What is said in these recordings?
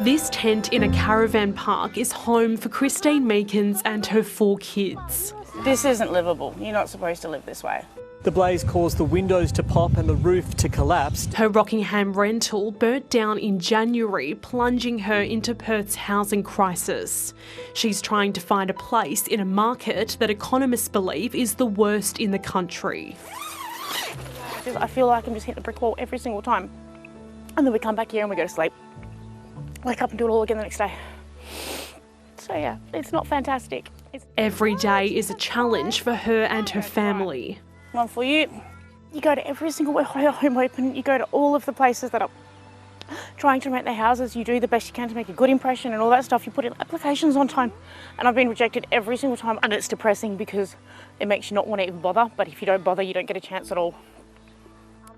This tent in a caravan park is home for Christine Meekins and her 4 kids. This isn't livable. You're not supposed to live this way. The blaze caused the windows to pop and the roof to collapse. Her Rockingham rental burnt down in January, plunging her into Perth's housing crisis. She's trying to find a place in a market that economists believe is the worst in the country. I feel like I'm just hitting a brick wall every single time. And then we come back here and we go to sleep. Wake up and do it all again the next day. So yeah, it's not fantastic. Every day is a challenge for her and her family. One for you. You go to every single home open, you go to all of the places that are trying to rent their houses, you do the best you can to make a good impression and all that stuff. You put in applications on time. And I've been rejected every single time, and it's depressing because it makes you not want to even bother, but if you don't bother, you don't get a chance at all.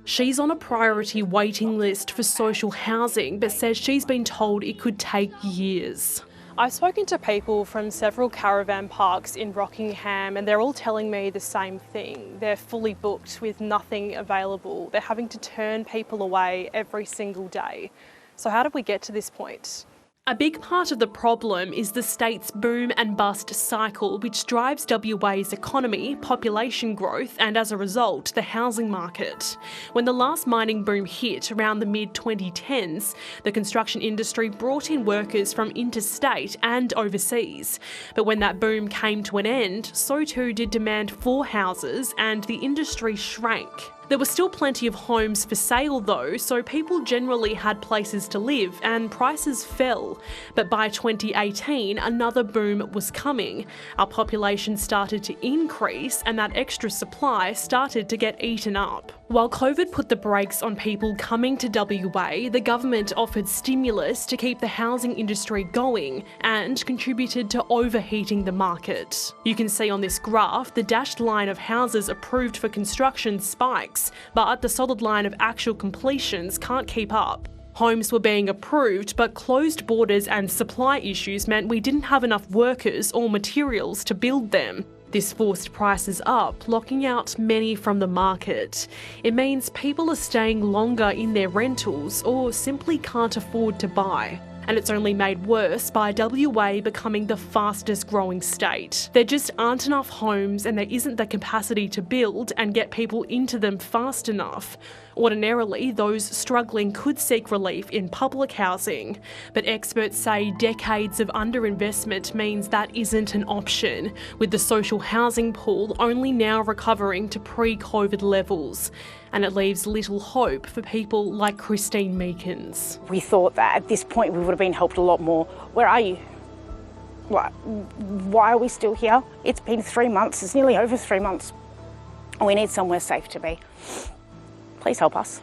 She's on a priority waiting list for social housing, but says she's been told it could take years. I've spoken to people from several caravan parks in Rockingham and they're all telling me the same thing. They're fully booked with nothing available. They're having to turn people away every single day. So how did we get to this point? A big part of the problem is the state's boom and bust cycle, which drives WA's economy, population growth, and as a result, the housing market. When the last mining boom hit around the mid-2010s, the construction industry brought in workers from interstate and overseas. But when that boom came to an end, so too did demand for houses, and the industry shrank. There were still plenty of homes for sale though, so people generally had places to live and prices fell. But by 2018, another boom was coming. Our population started to increase and that extra supply started to get eaten up. While COVID put the brakes on people coming to WA, the government offered stimulus to keep the housing industry going and contributed to overheating the market. You can see on this graph the dashed line of houses approved for construction spikes, but the solid line of actual completions can't keep up. Homes were being approved, but closed borders and supply issues meant we didn't have enough workers or materials to build them. This forced prices up, locking out many from the market. It means people are staying longer in their rentals or simply can't afford to buy. And it's only made worse by WA becoming the fastest growing state. There just aren't enough homes and there isn't the capacity to build and get people into them fast enough. Ordinarily, those struggling could seek relief in public housing, but experts say decades of underinvestment means that isn't an option, with the social housing pool only now recovering to pre-COVID levels. And it leaves little hope for people like Christine Meekins. We thought that at this point we would have been helped a lot more. Where are you? Why are we still here? It's been 3 months, it's nearly over 3 months. We need somewhere safe to be. Please help us.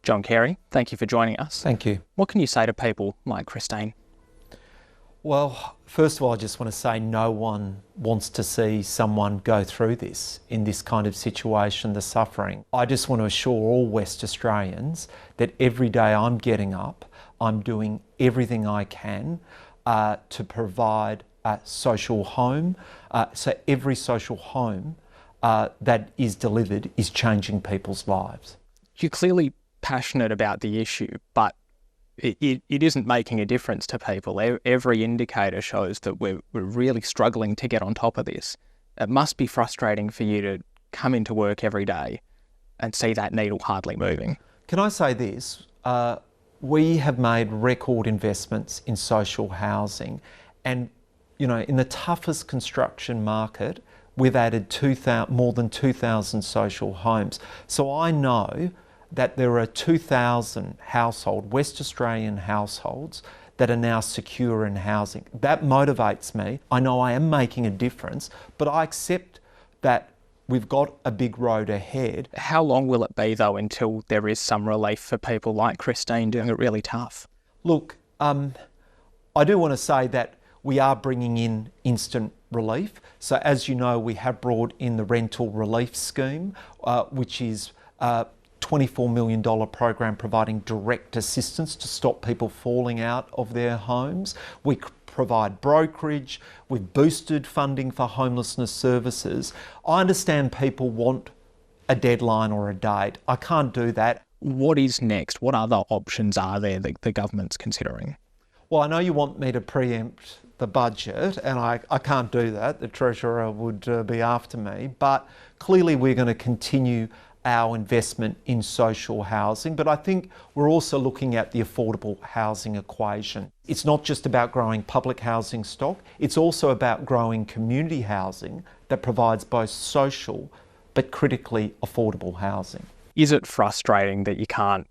John Carey, thank you for joining us. Thank you. What can you say to people like Christine? Well, first of all, I just want to say no one wants to see someone go through this, in this kind of situation, the suffering. I just want to assure all West Australians that every day I'm getting up, I'm doing everything I can to provide a social home. So every social home that is delivered is changing people's lives. You're clearly passionate about the issue, but it isn't making a difference to people. Every indicator shows that we're really struggling to get on top of this. It must be frustrating for you to come into work every day and see that needle hardly moving. Can I say this? We have made record investments in social housing, and you know, in the toughest construction market, we've added more than 2,000 social homes. So I know that there are 2,000 West Australian households that are now secure in housing. That motivates me. I know I am making a difference, but I accept that we've got a big road ahead. How long will it be though until there is some relief for people like Christine doing it really tough? Look, I do want to say that we are bringing in instant relief. So as you know, we have brought in the rental relief scheme, which is $24 million program providing direct assistance to stop people falling out of their homes. We provide brokerage, we've boosted funding for homelessness services. I understand people want a deadline or a date. I can't do that. What is next? What other options are there that the government's considering? Well, I know you want me to preempt the budget, and I can't do that. The Treasurer would be after me. But clearly we're going to continue our investment in social housing, but I think we're also looking at the affordable housing equation. It's not just about growing public housing stock, it's also about growing community housing that provides both social but critically affordable housing. Is it frustrating that you can't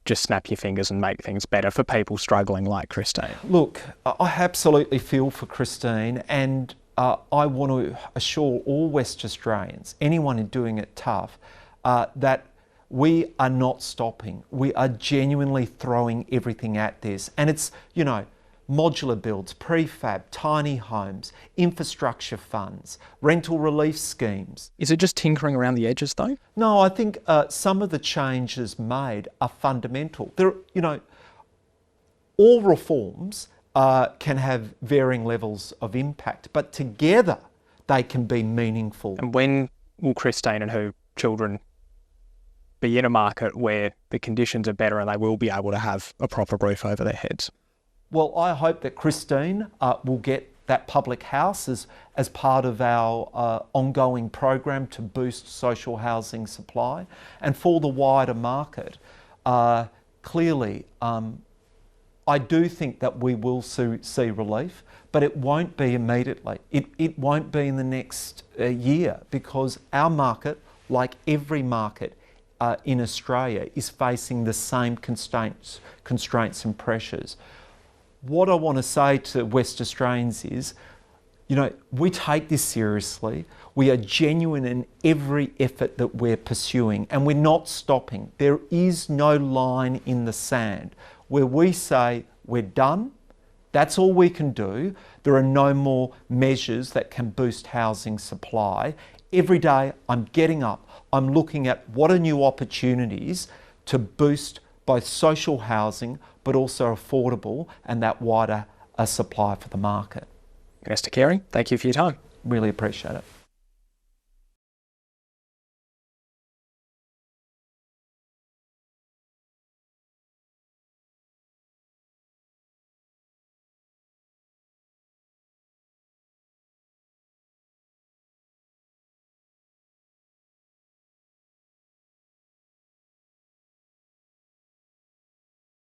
just snap your fingers and make things better for people struggling like Christine? Look, I absolutely feel for Christine, and I want to assure all West Australians, anyone who's doing it tough, that we are not stopping. We are genuinely throwing everything at this. And it's, you know, modular builds, prefab, tiny homes, infrastructure funds, rental relief schemes. Is it just tinkering around the edges though? No, I think some of the changes made are fundamental. There, you know, all reforms can have varying levels of impact, but together they can be meaningful. And when will Christine and her children be in a market where the conditions are better and they will be able to have a proper roof over their heads? Well, I hope that Christine will get that public house as part of our ongoing program to boost social housing supply. And for the wider market, clearly, I do think that we will see relief, but it won't be immediately. It won't be in the next year, because our market, like every market in Australia, is facing the same constraints and pressures. What I want to say to West Australians is, you know, we take this seriously. We are genuine in every effort that we're pursuing, and we're not stopping. There is no line in the sand where we say we're done. That's all we can do. There are no more measures that can boost housing supply. Every day I'm getting up, I'm looking at what are new opportunities to boost both social housing but also affordable and that wider supply for the market. Mr. Carey, thank you for your time. Really appreciate it.